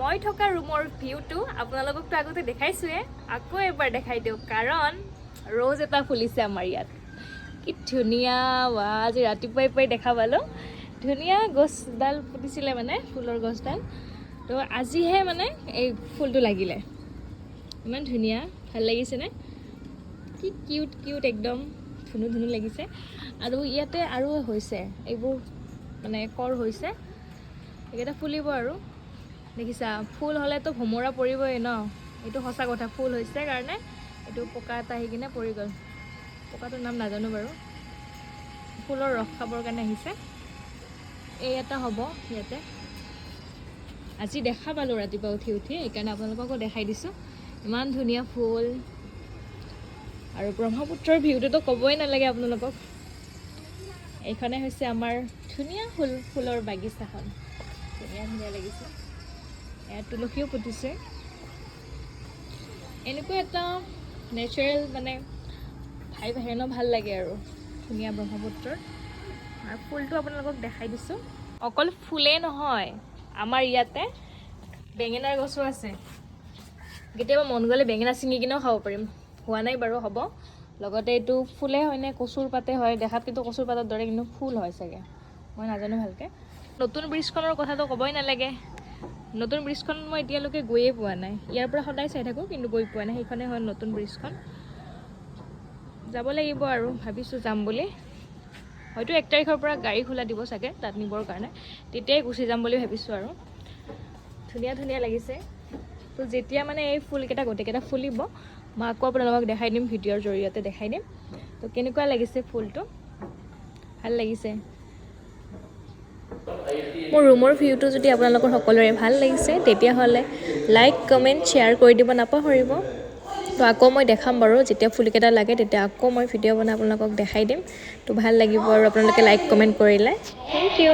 মই থকা ৰুমৰ ভিউটো আপোনালোককতো আগতে দেখাইছোৱে, আকৌ এবাৰ দেখাই দিওঁ, কাৰণ ৰ'জ এটা ফুলিছে আমাৰ ইয়াত। কি ধুনীয়া, ৱা আজি ৰাতিপুৱাই দেখা পালোঁ। ধুনীয়া গছডাল ফুটিছিলে মানে, ফুলৰ গছডাল। তো আজিহে মানে এই ফুলটো লাগিলে। ইমান ধুনীয়া, ভাল লাগিছেনে? কি কিউট একদম ধুনু লাগিছে। আৰু ইয়াতে আৰু হৈছে, এইবোৰ মানে কৰ হৈছে, এইকেইটা ফুলিব আৰু। দেখিছা, ফুল হ'লেতো ভোমোৰা পৰিবই ন, এইটো সঁচা কথা। ফুল হৈছে কাৰণে এইটো পকা এটা আহি কিনে পৰি গ'ল। পকাটোৰ নাম নাজানো বাৰু। ফুলৰ ৰস খাবৰ কাৰণে আহিছে। এই এটা হ'ব ইয়াতে। আজি দেখা পালোঁ ৰাতিপুৱা উঠি সেইকাৰণে আপোনালোককো দেখাই দিছোঁ। ইমান ধুনীয়া ফুল, আৰু ব্ৰহ্মপুত্ৰৰ ভিউটোতো ক'বই নালাগে আপোনালোকক। এইখনে হৈছে আমাৰ ধুনীয়া ফুলৰ বাগিচাখন। ধুনীয়া লাগিছে। ইয়াত তুলসীও পুতিছে। এনেকুৱা এটা নেচাৰেল মানে ভাইব আহে ন, ভাল লাগে আৰু ধুনীয়া ব্ৰহ্মপুত্ৰৰ। আৰু ফুলটো আপোনালোকক দেখাই দিছোঁ। অকল ফুলেই নহয়, আমাৰ ইয়াতে বেঙেনাৰ গছো আছে। কেতিয়াবা মন গ'লে বেঙেনা ছিঙি কিনেও খাব পাৰিম। হোৱা নাই বাৰু, হ'ব। লগতে এইটো ফুলে হয় নে কচুৰ পাতে হয়, দেখাত কিন্তু কচুৰ পাতৰ দৰে, কিন্তু ফুল হয় চাগে, মই নাজানো ভালকৈ। নতুন ব্ৰিজখনৰ কথাটো ক'বই নালাগে। নতুন ব্ৰিজখন মই এতিয়ালৈকে গৈয়ে পোৱা নাই। ইয়াৰ পৰা সদায় চাই থাকোঁ, কিন্তু গৈ পোৱা নাই। সেইখনে হয় নতুন ব্ৰিজখন। যাব লাগিব আৰু, ভাবিছোঁ যাম বুলি। হয়তো 1 তাৰিখৰ পৰা গাড়ী খোলা দিব চাগে তাত নিবৰ কাৰণে, তেতিয়াই গুচি যাম বুলি ভাবিছোঁ আৰু। ধুনীয়া লাগিছে। তো যেতিয়া মানে এই ফুলকেইটা গোটেইকেইটা ফুলিব, মই আকৌ আপোনালোকক দেখাই দিম, ভিডিঅ'ৰ জৰিয়তে দেখাই দিম। তো কেনেকুৱা লাগিছে ফুলটো, ভাল লাগিছে। মোৰ ৰুমৰ ভিউটো যদি আপোনালোকৰ সকলোৰে ভাল লাগিছে, তেতিয়াহ'লে লাইক, কমেণ্ট, শ্বেয়াৰ কৰি দিব নাপাহৰিব। তো আকৌ মই দেখাম বাৰু, যেতিয়া ফুলকেইটা লাগে তেতিয়া আকৌ মই ভিডিঅ' বনাই আপোনালোকক দেখাই দিম। তো ভাল লাগিব আৰু আপোনালোকে লাইক কমেণ্ট কৰিলে। Thank U.